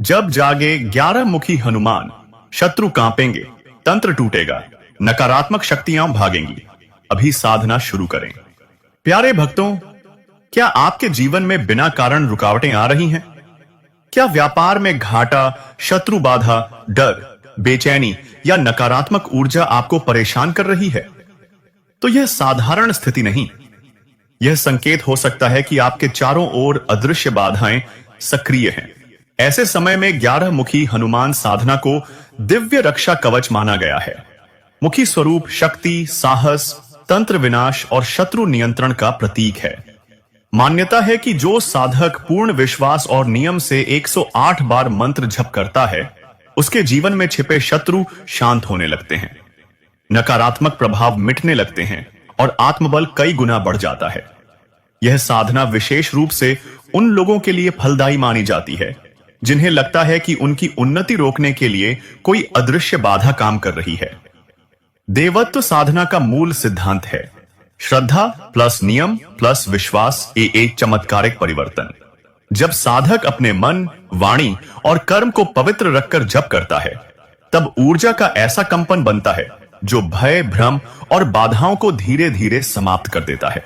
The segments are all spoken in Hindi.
जब जागे 11 मुखी हनुमान, शत्रु कांपेंगे, तंत्र टूटेगा, नकारात्मक शक्तियां भागेंगी। अभी साधना शुरू करें। प्यारे भक्तों, क्या आपके जीवन में बिना कारण रुकावटें आ रही हैं? क्या व्यापार में घाटा, शत्रु बाधा, डर, बेचैनी या नकारात्मक ऊर्जा आपको परेशान कर रही है? तो यह साधारण स्थिति नहीं। यह संकेत हो सकता है कि आपके चारों ओर अदृश्य बाधाएं सक्रिय हैं। ऐसे समय में 11 मुखी हनुमान साधना को दिव्य रक्षा कवच माना गया है। मुखी स्वरूप शक्ति, साहस, तंत्र विनाश और शत्रु नियंत्रण का प्रतीक है। मान्यता है कि जो साधक पूर्ण विश्वास और नियम से 108 बार मंत्र जप करता है, उसके जीवन में छिपे शत्रु शांत होने लगते हैं, नकारात्मक प्रभाव मिटने लगते हैं और आत्मबल कई गुना बढ़ जाता है। यह साधना विशेष रूप से उन लोगों के लिए फलदायी मानी जाती है जिन्हें लगता है कि उनकी उन्नति रोकने के लिए कोई अदृश्य बाधा काम कर रही है। देवत्व साधना का मूल सिद्धांत है श्रद्धा प्लस नियम प्लस विश्वास, एक चमत्कारिक परिवर्तन। जब साधक अपने मन, वाणी और कर्म को पवित्र रखकर जप करता है, तब ऊर्जा का ऐसा कंपन बनता है जो भय, भ्रम और बाधाओं को धीरे धीरे समाप्त कर देता है।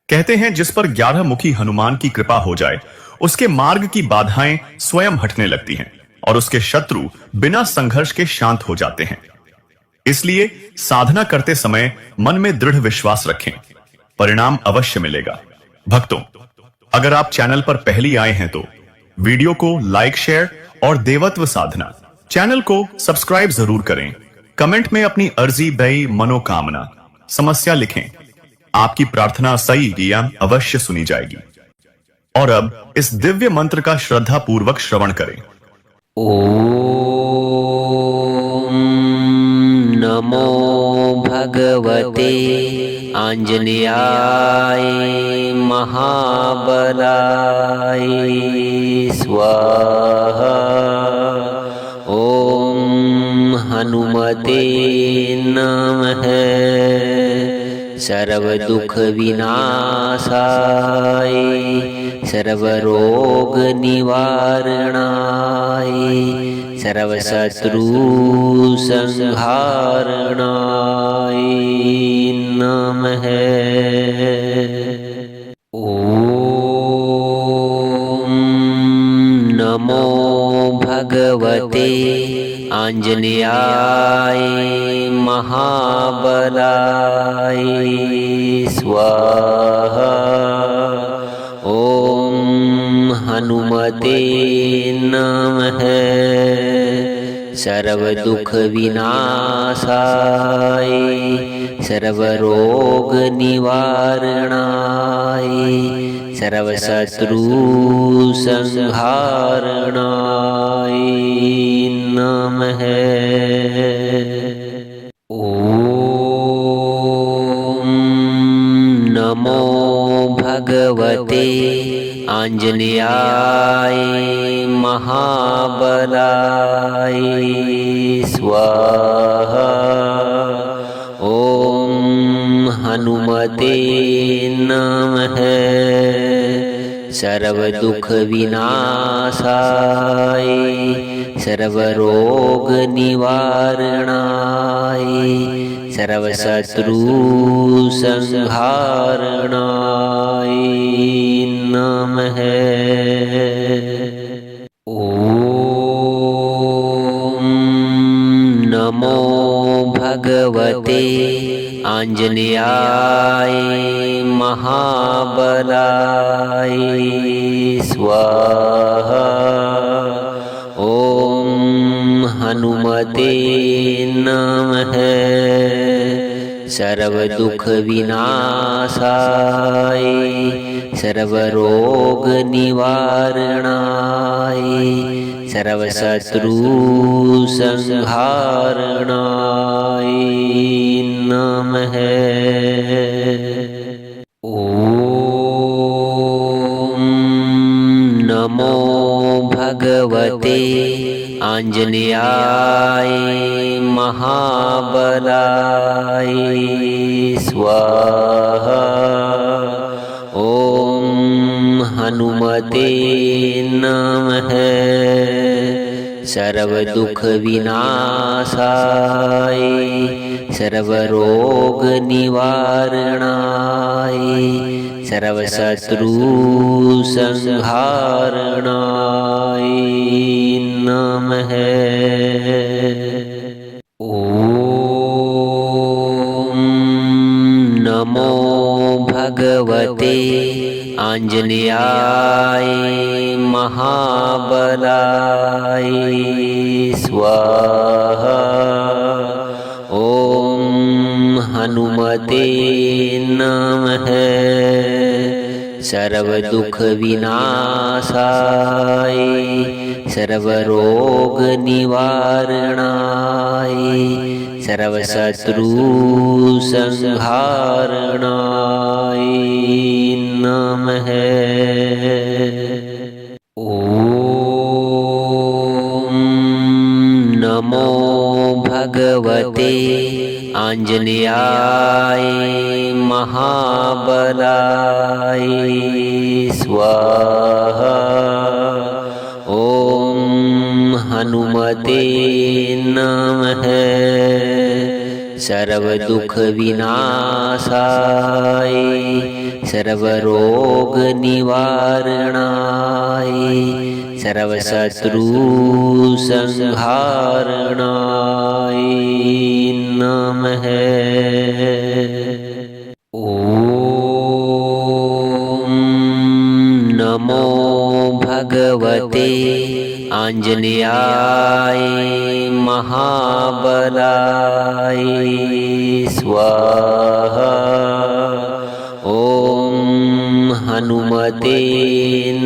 कहते हैं, जिस पर 11 मुखी हनुमान की कृपा हो जाए, उसके मार्ग की बाधाएं स्वयं हटने लगती हैं और उसके शत्रु बिना संघर्ष के शांत हो जाते हैं। इसलिए साधना करते समय मन में दृढ़ विश्वास रखें, परिणाम अवश्य मिलेगा। भक्तों, अगर आप चैनल पर पहली आए हैं तो वीडियो को लाइक, शेयर और देवत्व साधना चैनल को सब्सक्राइब जरूर करें। कमेंट में अपनी अर्जी, दई, मनोकामना, समस्या लिखें। आपकी प्रार्थना सही या अवश्य सुनी जाएगी। और अब इस दिव्य मंत्र का श्रद्धा पूर्वक श्रवण करें। ओम नमो भगवते आंजनेयाय महाबलाय स्वाहा। ओम हनुमते नमः सर्व दुख विनाशाय सर्वरोग निवारणाय सर्वशत्रु संहारणाय नमः। ओम नमो भगवते आंजनेयाय महाबलाय स्वाहा। ओम हनुमते नमः सर्व दुख विनाशाय सर्वरोग निवारणाय सर्वशत्रु संहारणाय नमः। ओम नमो भगवते आंजनेयाय महाबलाय स्वाहा। ओम हनुमते नमः सर्व दुख विनाशाय सर्वरोग निवारणाय सर्वशत्रु संहारणाय नमः। ओम नमो भगवते आंजनेयाय महाबलाय स्वाहा। ओम हनुमते नमः सर्व दुख विनाशाय सर्वरोग निवारणाय सर्वशत्रु संहारणाय नमः। ओम नमो भगवते आंजनेयाय महाबलाय स्वाहा। ओम हनुमते नमः सर्वदुःखविनाशाय सर्वरोगनिवारणाय सर्वशत्रुसंहारणाय नमः। ॐ नमो भगवते आञ्जनेयाय महाबलाय स्वाहा। ॐ हनुमते नमः। सर्वदुःखविनाशाय सर्वरोगनिवारणाय सर्वशत्रुसंहारणाय नमः। ॐ नमो भगवते आञ्जनेयाय महाबलाय स्वाहा। ॐ हनुमते नमः। सर्वदुःखविनाशाय सर्वरोगनिवारणाय सर्वशत्रुसंहारणाय नमः। ॐ नमो भगवते आञ्जनेयाय महाबलाय स्वाहा। ॐ हनुमते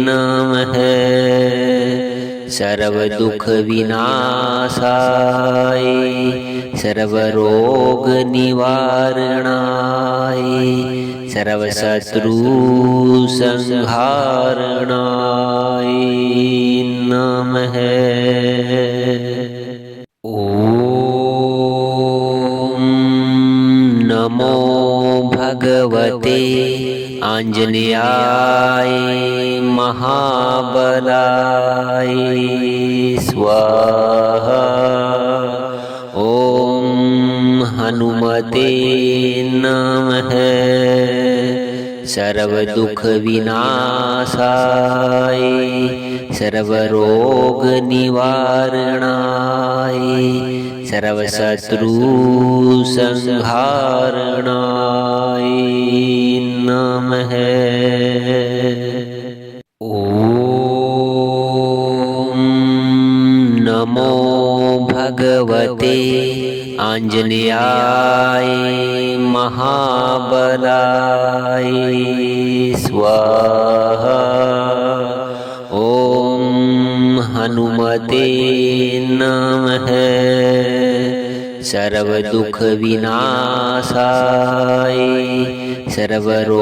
नमः। सर्वदुःखविनाशाय सर्वरोगनिवारणाय सर्वशत्रुसंहारणाय नमः। ॐ नमो भगवते आञ्जनेयाय महाबलाय स्वाहा। ॐ हनुमते नमः। सर्वदुःखविनाशाय सर्वरोगनिवारणाय सर्वशत्रुसंहारणाय नमः। ॐ नमो भगवते आञ्जनेयाय महाबलाय स्वाहा। ॐ हनुमते नमः। सर्वदुःखविनाशाय सर्वरोगनिवारणाय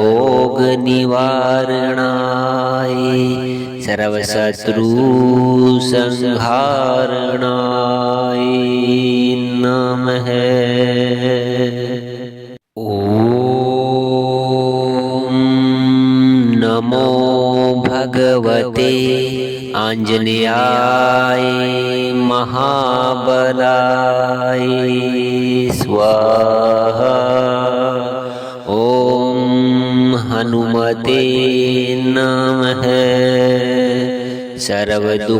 सर्वशत्रुसंहारणाय नमः। ॐ नमो भगवते आञ्जनेयाय महाबलाय स्वाहा। ॐ हनुमते नमः। सर्वदुःखविनाशाय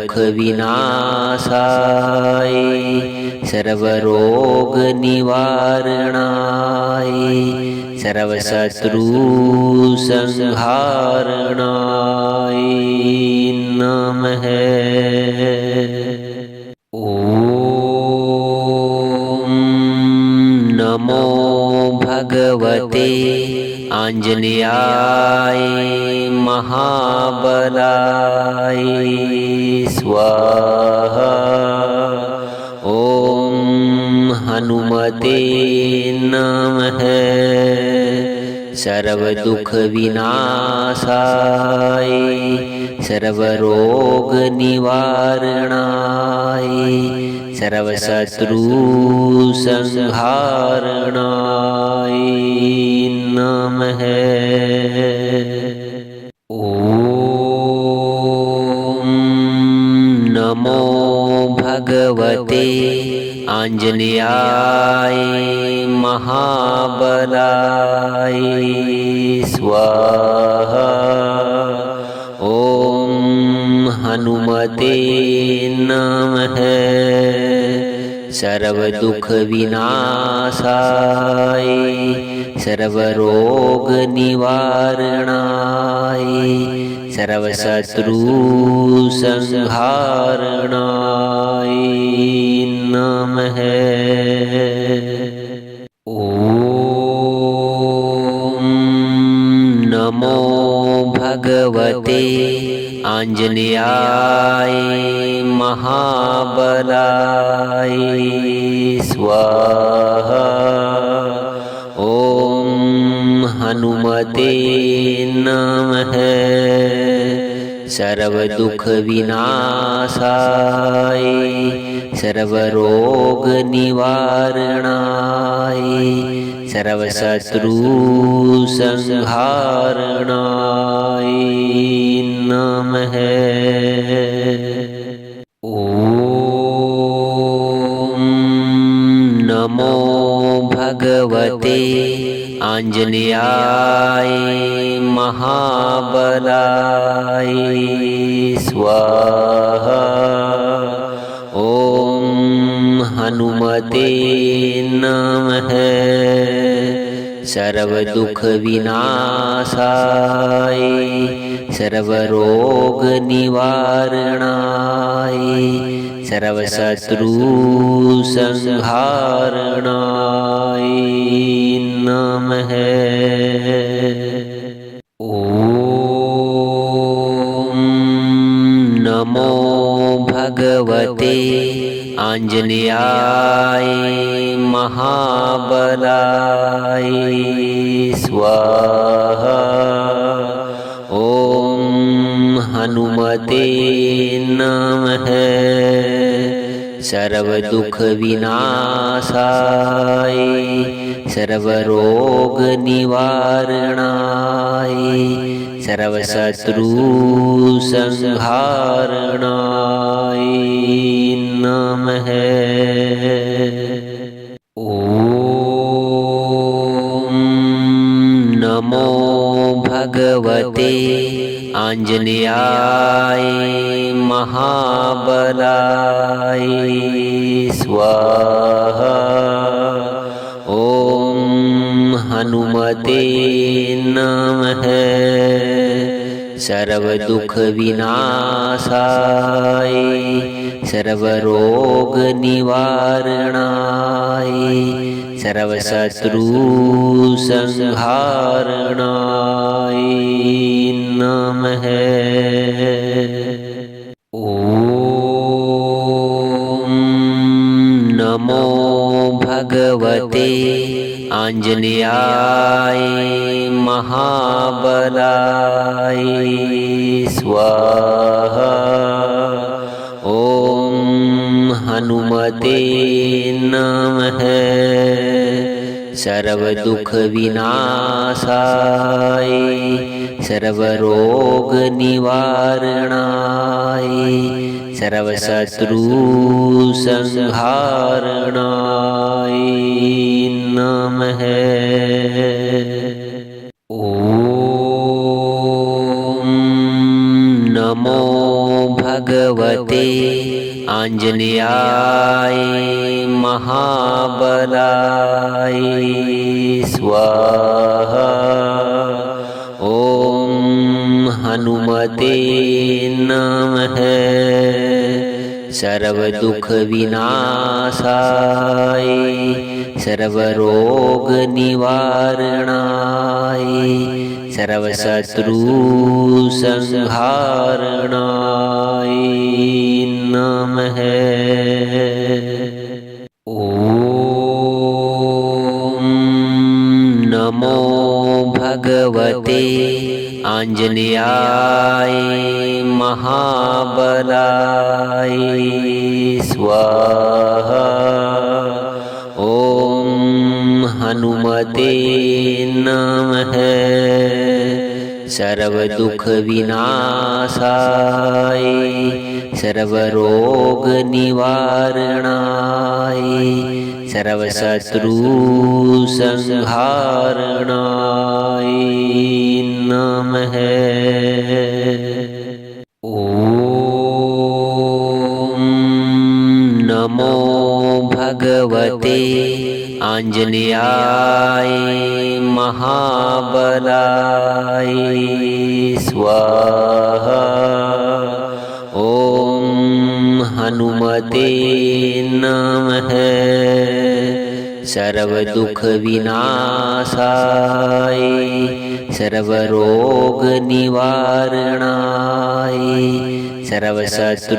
सर्वरोगनिवारणाय सर्वशत्रुसंहारणाय नमः। ॐ नमो भगवते आञ्जनेयाय महाबलाय स्वाहा। ॐ हनुमते नमः। सर्वदुःखविनाशाय सर्वरोगनिवारणाय सर्वशत्रुसंहारणाय नमः। ॐ नमो भगवते आञ्जनेयाय महाबलाय स्वाहा। ॐ हनुमते नमः। सर्वदुःखविनाशाय सर्वरोगनिवारणाय सर्वशत्रुसंहारणाय नमः। ॐ नमो भगवते आञ्जनेयाय महाबलाय स्वाहा। ॐ हनुमते नमः। सर्वदुःखविनाशाय सर्वरोगनिवारणाय सर्वशत्रुसंहारणाय नमः। ॐ नमो भगवते आञ्जनेयाय महाबलाय स्वाहा। ॐ हनुमते नमः। सर्वदुःखविनाशाय सर्वरोगनिवारणाय सर्वशत्रुसंहारणाय नमः। ॐ नमो भगवते आञ्जनेयाय महाबलाय स्वाहा। ॐ हनुमते नमः। सर्वदुःखविनाशाय सर्वरोगनिवारणाय सर्वशत्रुसंहारणाय नमः। ॐ नमो भगवते आञ्जनेयाय महाबलाय स्वाहा। ॐ हनुमते नमः। सर्वदुःखविनाशाय सर्वरोगनिवारणाय सर्वशत्रुसंहारणाय नमः। ॐ नमो भगवते आञ्जनेयाय महाबलाय स्वाहा। ॐ हनुमते नमः। सर्वदुःखविनाशाय सर्वरोगनिवारणाय सर्वशत्रुसंहारणाय नमः। ॐ नमो भगवते आञ्जनेयाय महाबलाय स्वाहा। ॐ हनुमते नमः। सर्वदुःखविनाशाय सर्वरोगनिवारणाय सर्वशत्रुसंहारणाय नमः। ॐ नमो भगवते आञ्जनेयाय महाबलाय स्वाहा। ॐ हनुमते नमः। सर्वदुःखविनाशाय सर्वरोगनिवारणाय सर्वशत्रुसंहारणाय नमः। ॐ नमो भगवते आञ्जनेयाय महाबलाय स्वाहा। ॐ हनुमते नमः। सर्वदुःखविनाशाय सर्वरोगनिवारणाय सर्वशत्रुसंहारणाय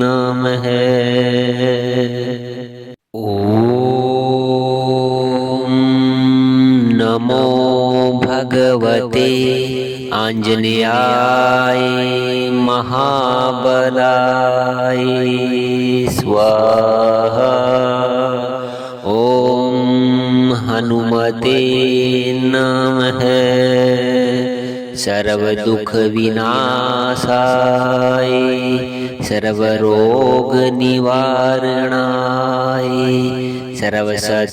नमः। ॐ नमो भगवते आञ्जनेयाय महाबलाय स्वाहा। ॐ हनुमते नमः। सर्वदुःखविनाशाय सर्वरोगनिवारणाय सर्वशत्रुसंहारणाय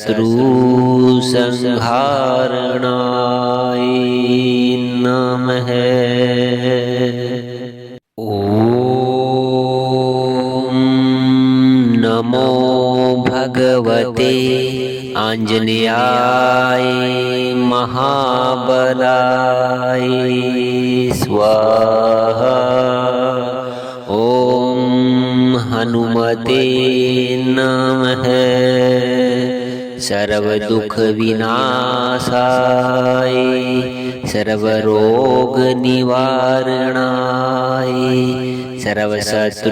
नमः। ॐ नमो भगवते आञ्जनेयाय महाबलाय स्वाहा। ॐ हनुमते नमः। सर्वदुःखविनाशाय सर्वरोगनिवारणाय सर्वशत्रुसंहारणाय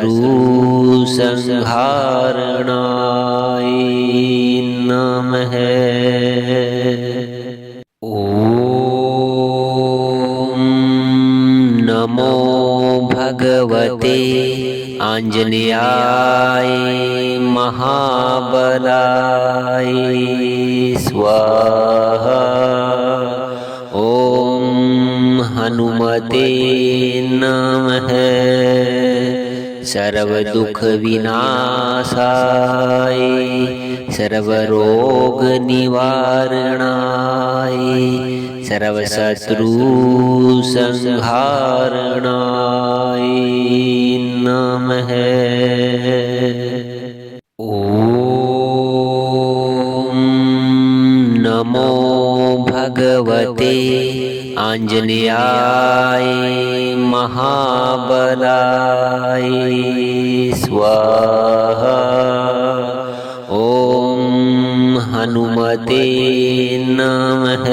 नमः। ॐ नमो भगवते आञ्जनेयाय महाबलाय स्वाहा। ॐ हनुमते नमः। सर्वदुःखविनाशाय सर्वरोगनिवारणाय सर्वशत्रुसंहारणाय नमः। ॐ नमो भगवते आञ्जनेयाय महाबलाय स्वाहा। ॐ हनुमते नमः।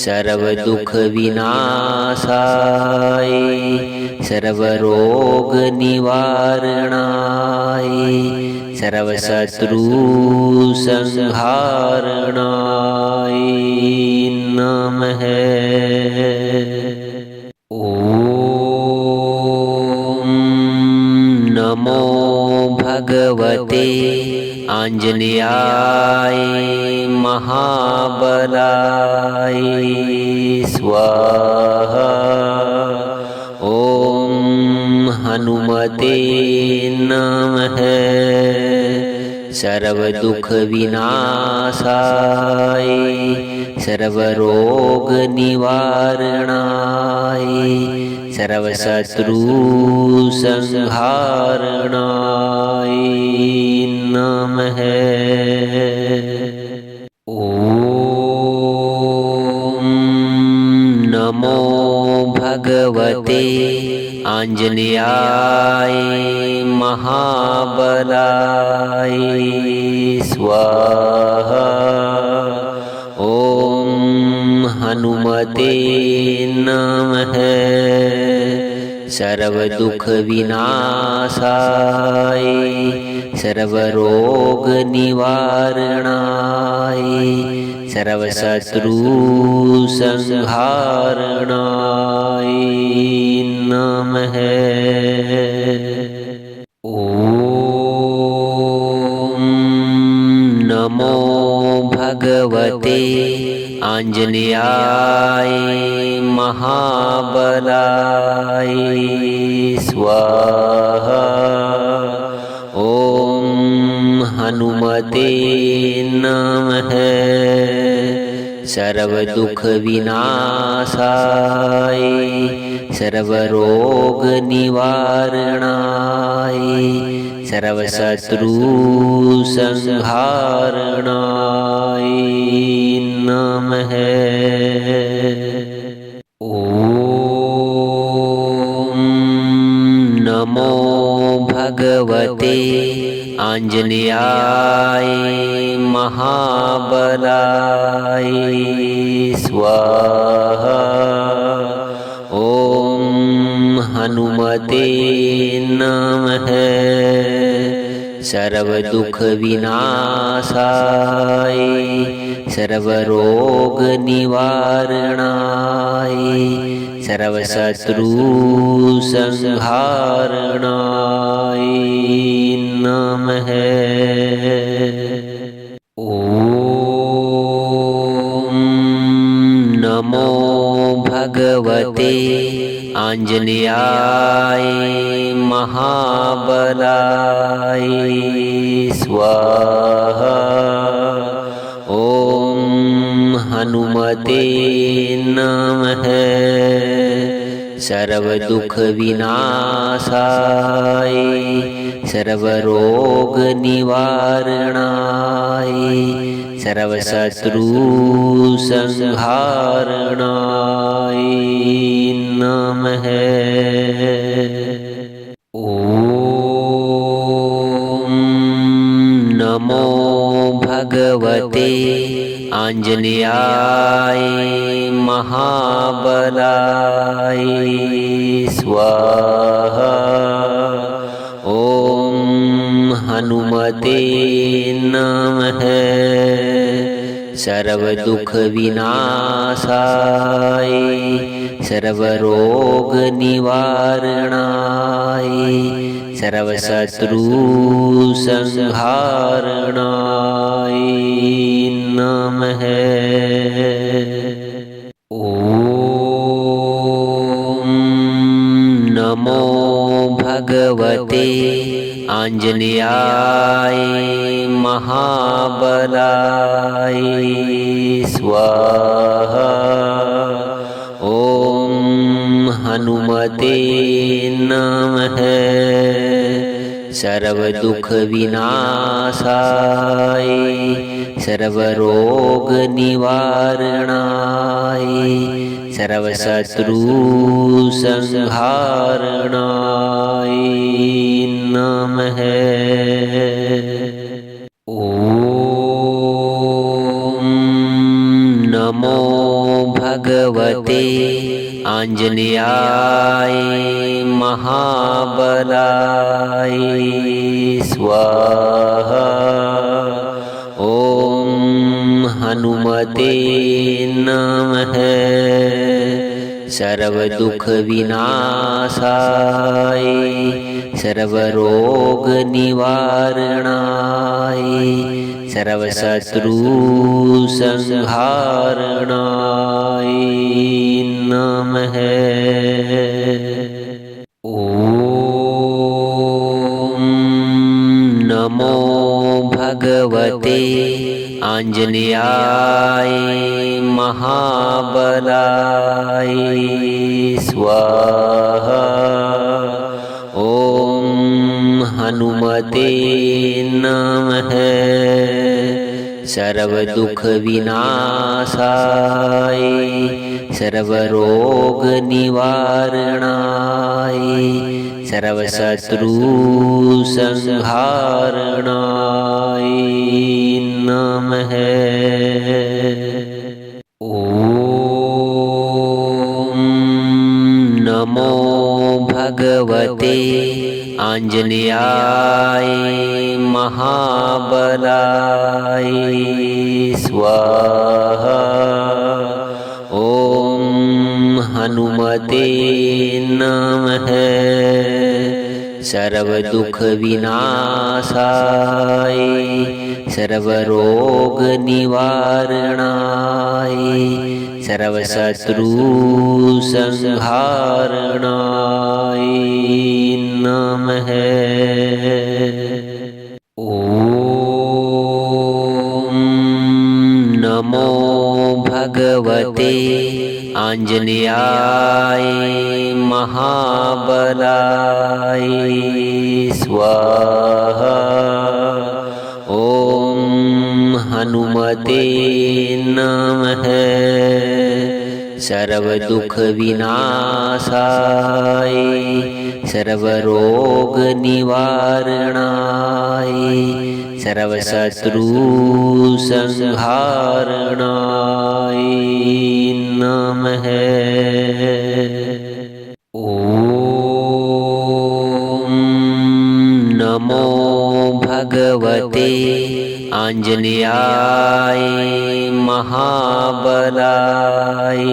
सर्वदुःखविनाशाय सर्वरोगनिवारणाय सर्वशत्रुसंहारणाय नमः। ॐ नमो भगवते आञ्जनेयाय महाबलाय स्वाहा। ॐ हनुमते नमः। सर्वदुःखविनाशाय सर्वरोगनिवारणाय सर्वशत्रुसंहारणाय नमः। ॐ नमो भगवते आञ्जनेयाय महाबलाय स्वाहा। ॐ हनुमते नमः। सर्वदुःखविनाशाय सर्वरोगनिवारणाय सर्वशत्रुसंहारणाय नमः। ॐ नमो आञ्जनेयाय महाबलाय स्वाहा। ॐ हनुमते नमः। सर्वदुःखविनाशाय सर्वरोगनिवारणाय सर्वशत्रुसंहारणाय नमः। ॐ नमो भगवते आञ्जनेयाय महाबलाय स्वाहा। ॐ हनुमते नमः। सर्वदुःखविनाशाय सर्वरोगनिवारणाय सर्वशत्रुसंहारणाय नमः। ॐ नमो भगवते आञ्जनेयाय महाबलाय स्वाहा। ॐ हनुमते नमः। सर्वदुःखविनाशाय सर्वरोगनिवारणाय सर्वशत्रुसंहारणाय नमः। ॐ नमो भगवते आञ्जनेयाय महाबलाय स्वाहा। ॐ हनुमते नमः। सर्वदुःखविनाशाय सर्वरोगनिवारणाय सर्वशत्रुसंहारणाय नमः। ॐ नमो भगवते आञ्जनेयाय महाबलाय स्वाहा। ॐ हनुमते नमः। सर्वदुःखविनाशाय सर्वरोगनिवारणाय सर्वशत्रुसंहारणाय नमः। ॐ नमो भगवते आञ्जनेयाय महाबलाय स्वाहा। ॐ हनुमते नमः। सर्वदुःखविनाशाय सर्वरोगनिवारणाय सर्वशत्रुसंहारणाय नमः। ॐ नमो भगवते आञ्जनेयाय महाबलाय स्वाहा। ॐ हनुमते नमः। सर्वदुःखविनाशाय सर्वरोगनिवारणाय सर्वशत्रुसंहारणाय नमः। ॐ नमो भगवते आञ्जनेयाय महाबलाय स्वाहा। ॐ हनुमते नमः। सर्वदुख विनाशाय सर्वरोग निवारणाय सर्वशत्रु संहारणाय नमः। ओम नमो भगवते आंजनेयाय महाबलाय स्वाहा। ओम हनुमते नमः। सर्वदुख विनाशाय सर्वरोग निवारणाय सर्वशत्रु संहारणाय नमः। ओम नमो भगवते आंजनेयाय महाबलाय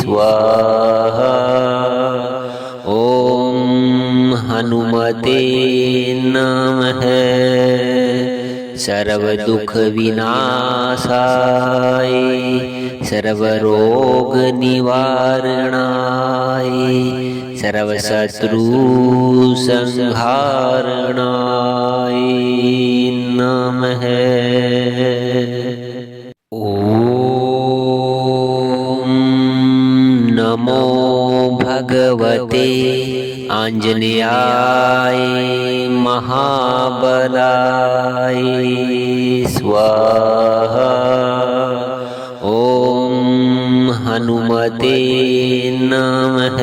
स्वाहा। ओम हनुमते नमः। सर्वदुख विनाशाय सर्वरोग निवारणाय सर्वशत्रु संहारणाय नमः। ओम नमो भगवते आंजनेयाय महाबलाय स्वाहा। ओम हनुमते नमः।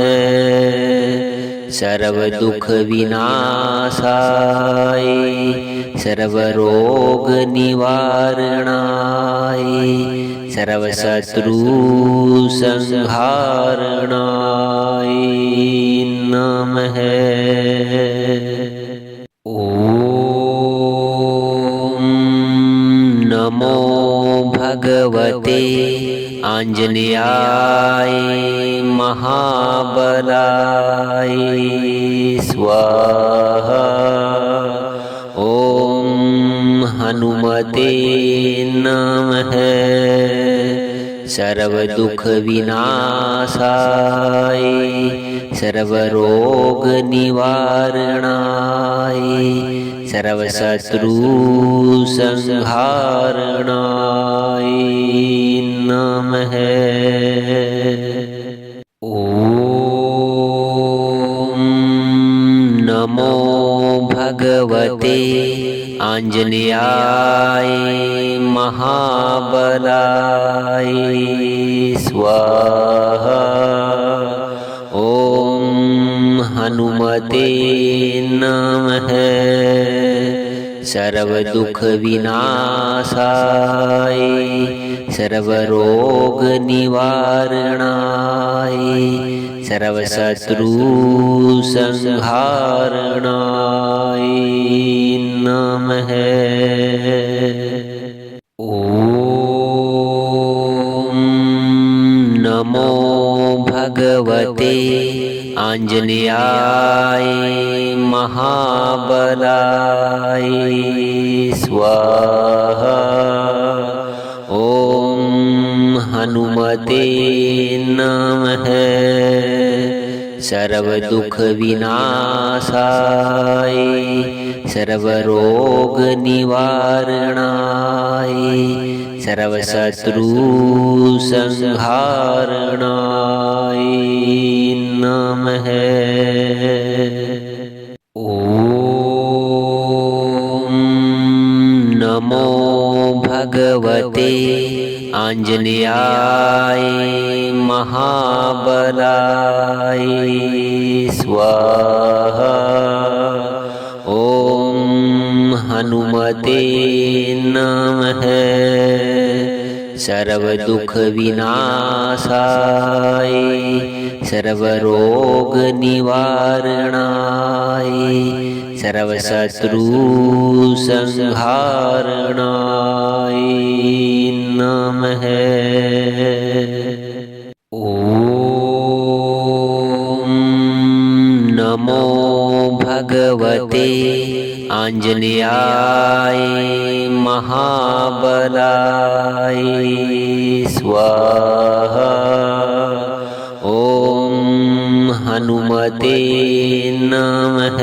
सर्वदुख विनाशाय सर्वरोग निवारणाय सर्वशत्रु संहारणाय नमः। ओम नमो भगवते आंजनेयाय महाबलाय स्वाहा। ओम हनुमते नमः। सर्वदुख विनाशाय सर्वरोग निवारणाय सर्वशत्रु संहारणाय नमः। ओम नमो भगवते आंजनेयाय महाबलाय स्वाहा। ओम हनुमते नमः। सर्वदुख विनाशाय सर्वरोग निवारणाय सर्वशत्रु संहारणाय नमः। ओम नमो भगवते आंजनेयाय महाबलाय स्वाहा। ओम हनुमते नमः। सर्वदुख विनाशाय सर्वरोग निवारणाय सर्वशत्रु संहारणाय नमः। ओम नमो भगवते आंजनेयाय महाबलाय स्वाहा। ओम हनुमते नमः। सर्वदुख विनाशाय सर्वरोग निवारणाय सर्वशत्रु संहारणाय नमः। ओम नमो भगवते आञ्जनेयाय महाबलाय स्वाहा। ॐ हनुमते नमः।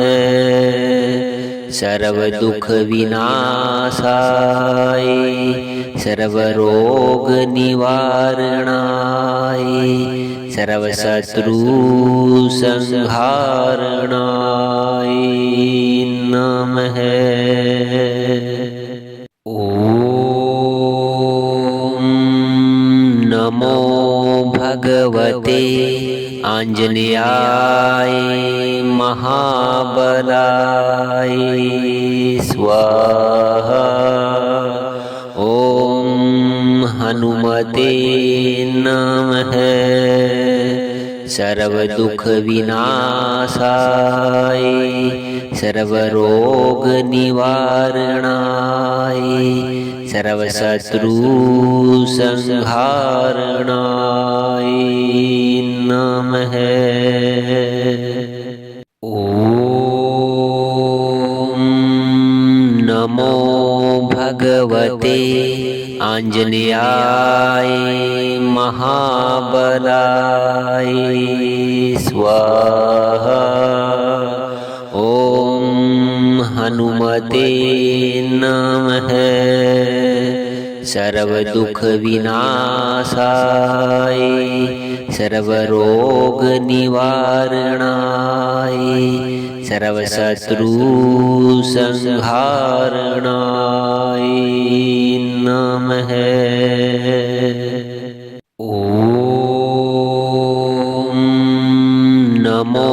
सर्वदुःखविनाशाय सर्वरोगनिवारणाय सर्वशत्रुसंहारणाय नमः। ॐ नमो भगवते आञ्जनेयाय महाबलाय स्वाहा। ॐ हनुमते नमः। सर्वदुःखविनाशाय सर्वरोगनिवारणाय सर्वशत्रुसंहारणाय नमः। ॐ नमो भगवते आञ्जनेयाय महाबलाय स्वाहा। ॐ हनुमते नमः। सर्वदुःखविनाशाय सर्वरोगनिवारणाय सर्वशत्रुसंहारणाय नमः। ॐ नमो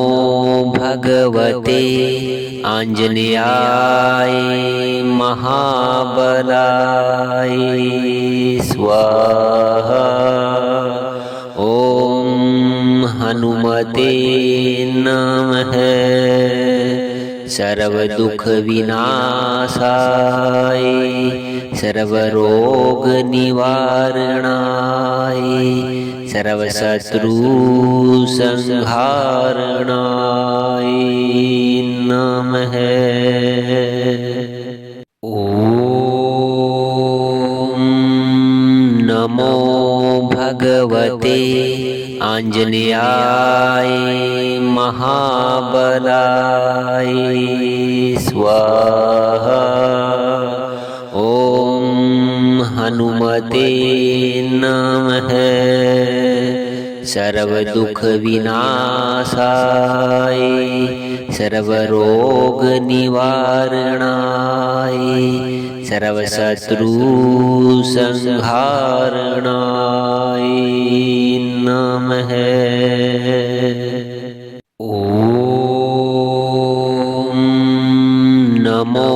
भगवते आञ्जनेयाय महाबलाय स्वाहा। ॐ हनुमते नमः। सर्वदुःखविनाशाय सर्वरोगनिवारणाय सर्वशत्रुसंहारणाय नमः। ॐ नमो भगवते आञ्जनेयाय महाबलाय स्वाहा। ॐ हनुमते नमः। सर्वदुःखविनाशाय सर्वरोगनिवारणाय सर्वशत्रुसंहारणाय नमः। ॐ नमो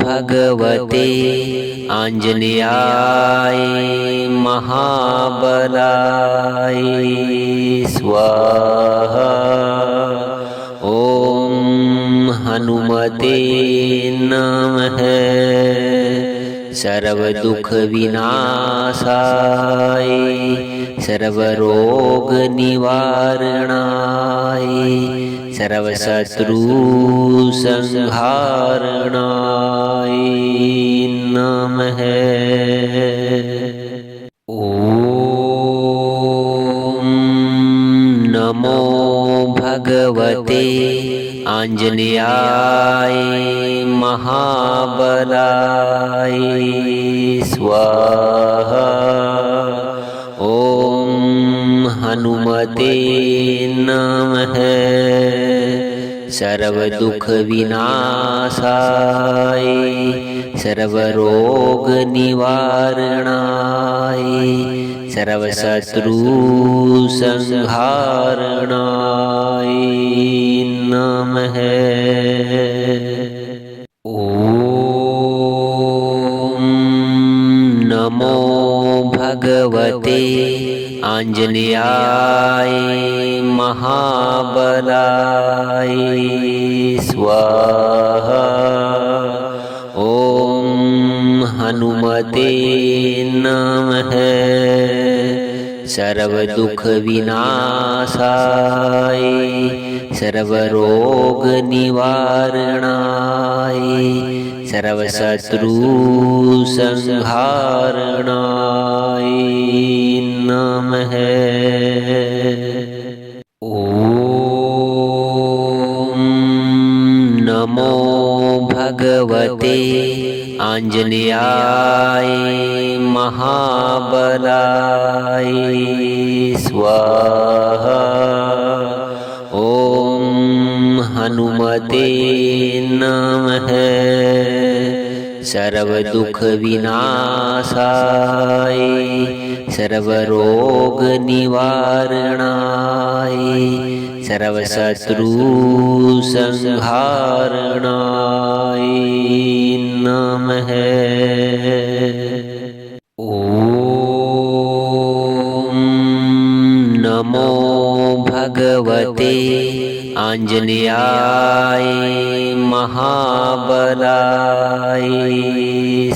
भगवते आञ्जनेयाय महाबलाय स्वाहा। ॐ हनुमते नमः। सर्वदुःखविनाशाय सर्वरोगनिवारणाय सर्वशत्रुसंहारणाय नमः। ॐ नमो भगवते आञ्जनेयाय महाबलाय स्वाहा। ॐ हनुमते नमः। सर्वदुःखविनाशाय सर्वरोगनिवारणाय सर्वशत्रुसंहारणाय नमः। ॐ नमो भगवते आञ्जनेयाय महाबलाय स्वाहा। ॐ हनुमते नमः। सर्वदुःखविनाशाय सर्वरोग निवारणाय सर्वशत्रु संहारणाय नमः। ओम नमो भगवते आंजनेयाय महाबलाय स्वाहा। ओम हनुमते नमः सर्वदुख विनाशाय सर्वरोग निवारणाय सर्वशत्रु संहारणाय नमः। ओम नमो भगवते आंजनेयाय महाबलाय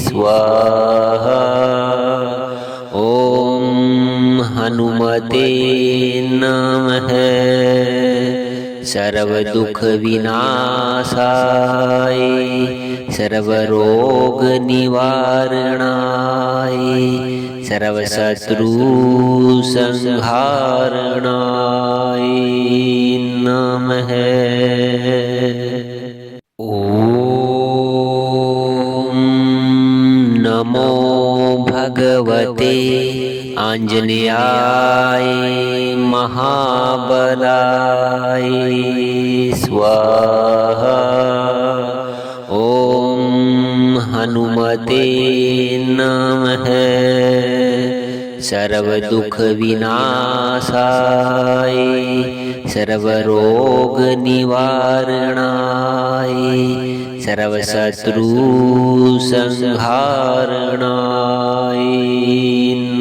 स्वाहा। ओम हनुमते नमः सर्वदुख विनाशाय सर्वरोग निवारणाय सर्वशत्रु संहारणाय नमः। ओम नमो भगवते आंजनेयाय महाबलाय स्वाहा। ओम हनुमते नमः सर्वदुख विनाशाय सर्वरोग निवारणाय सर्वशत्रु संहारणाय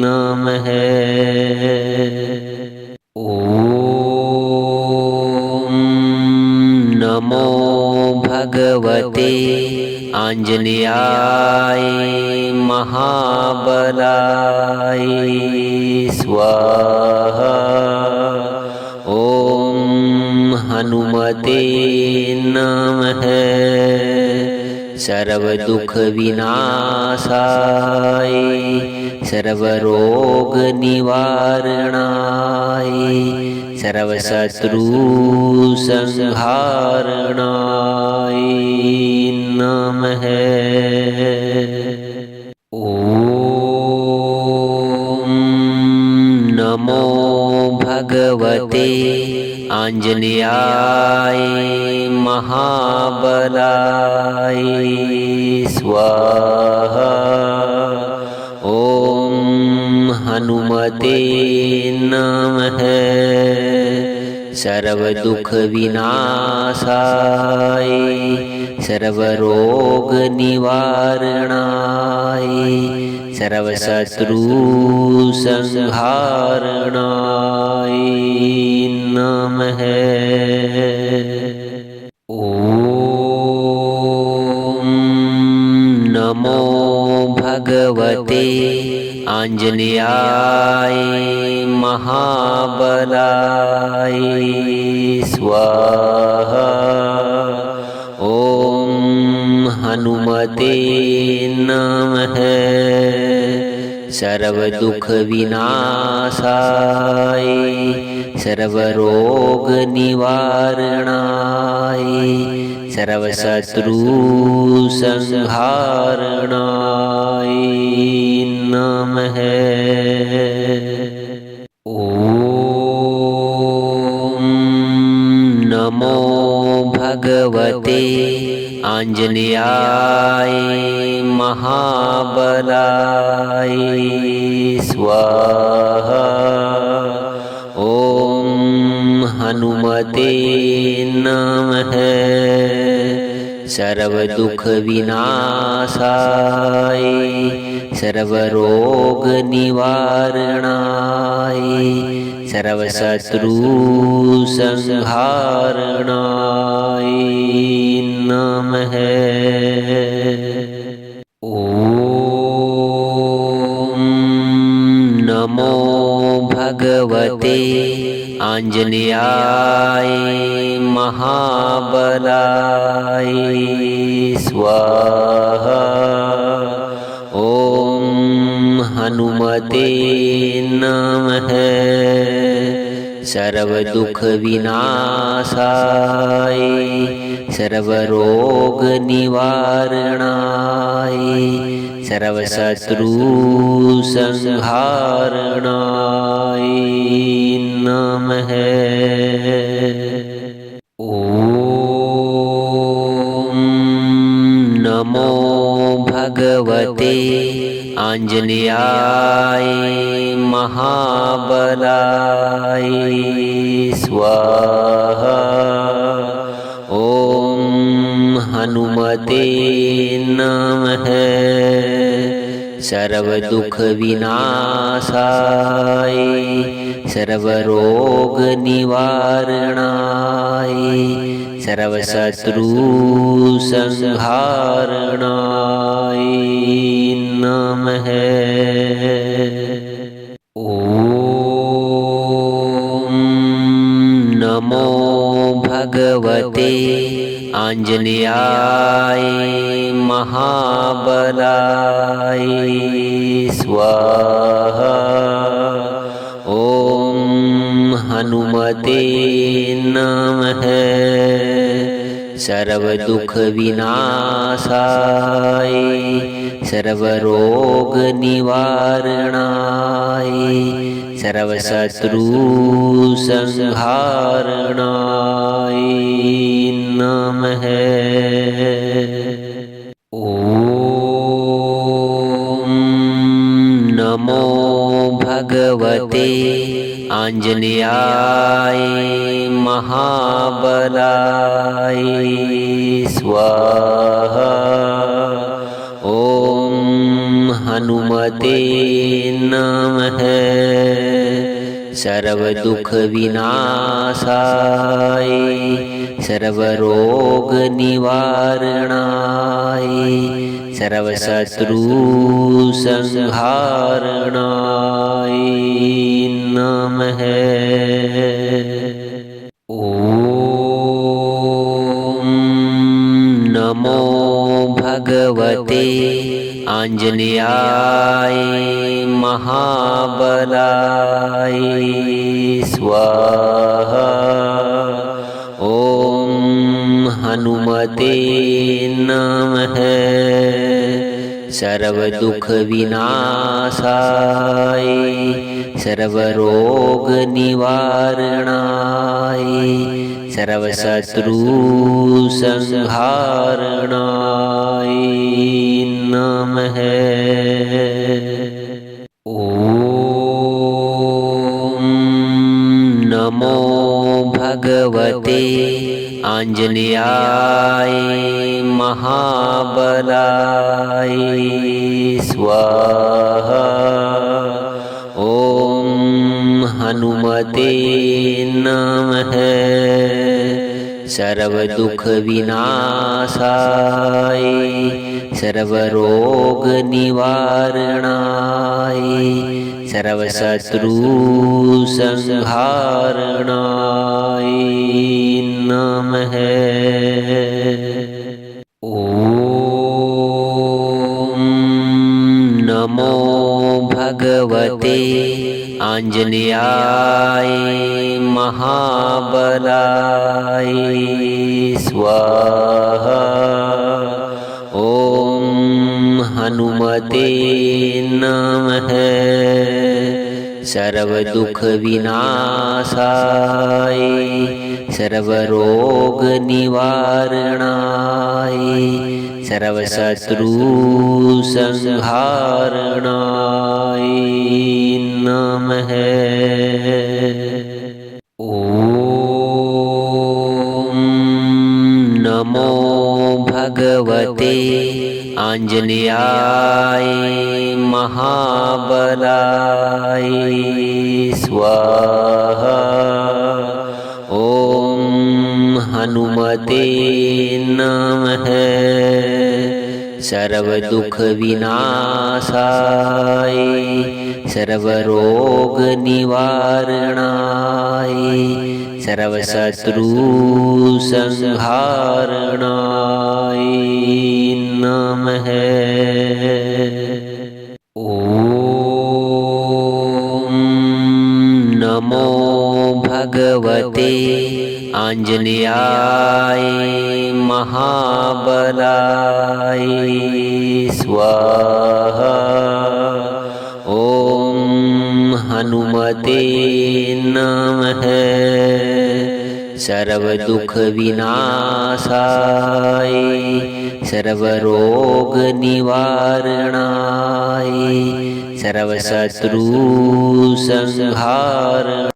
नमः। ओम नमो भगवते आंजनेयाय महाबलाय स्वाहा। ओम हनुमते नमः सर्वदुख विनाशाय सर्वरोग निवारणाय सर्वशत्रु संहारणाय नमः। ओम नमो भगवते आंजनेयाय महाबलाय स्वाहा। ओम हनुमते नमः सर्वदुख विनाशाय सर्वरोग निवारणाय सर्वशत्रु संहारणाय नमः। ओम नमो भगवते आंजनेयाय महाबलाय स्वाहा। ओम हनुमते नमः सर्वदुख विनाशाय सर्वरोग निवारणाय सर्वशत्रु संहारणाय नमः। ओम नमो भगवते आंजनेयाय महाबलाय स्वाहा। ओम हनुमते नमः सर्वदुख विनाशाय सर्वरोग निवारणाय सर्वशत्रु संहारणाय नमः। ओम नमो भगवते आंजनेयाय महाबलाय स्वाहा। ओम हनुमते नमः। सर्वदुख विनाशाय सर्वरोग निवारणाय सर्वशत्रु संहारणाय नमः। ओम नमो भगवते आंजनेयाय महाबलाय स्वाहा। ओम हनुमते नमः। सर्वदुख विनाशाय सर्वरोग निवारणाय सर्वशत्रु संहारणाय नमः। ओम नमो भगवते आंजनेयाय महाबलाय स्वाहा। ओम हनुमते नमः। सर्वदुख विनाशाय सर्वरोग निवारणाय सर्वशत्रु संहारणाय नमः। ओम नमो भगवते आंजनेयाय महाबलाय स्वाहा। ओम हनुमते नमः। सर्वदुख विनाशाय सर्वरोग निवारणाय सर्वशत्रु संहारणाय नमः। ओम नमो भगवते आंजनेयाय महाबलाय स्वाहा। ओम हनुमते नमः। सर्वदुख विनाशाय सर्वरोग निवारणाय सर्वशत्रु संहारणाय नमः। ओम नमो भगवते आंजनेयाय महाबलाय स्वाहा। ओम हनुमते नमः। सर्वदुख विनाशाय सर्वरोग निवारणाय सर्वशत्रु संहारणाय नमः। ओम नमो भगवते आंजनेयाय महाबलाय स्वाहा। ओम हनुमते नमः। सर्वदुख विनाशाय सर्वरोग निवारणाय सर्वशत्रु संहारणाय नमः। ओम नमो भगवते आंजनेयाय महाबलाय स्वाहा। ओम हनुमते नमः। सर्वदुख विनाशाय सर्वरोगनिवारणाय सर्वशत्रुसंहारणाय नमः। ॐ नमो भगवते आञ्जनेयाय महाबलाय स्वाहा। ॐ हनुमते नमः। सर्वदुःखविनाशाय सर्वरोगनिवारणाय सर्वशत्रुसंहार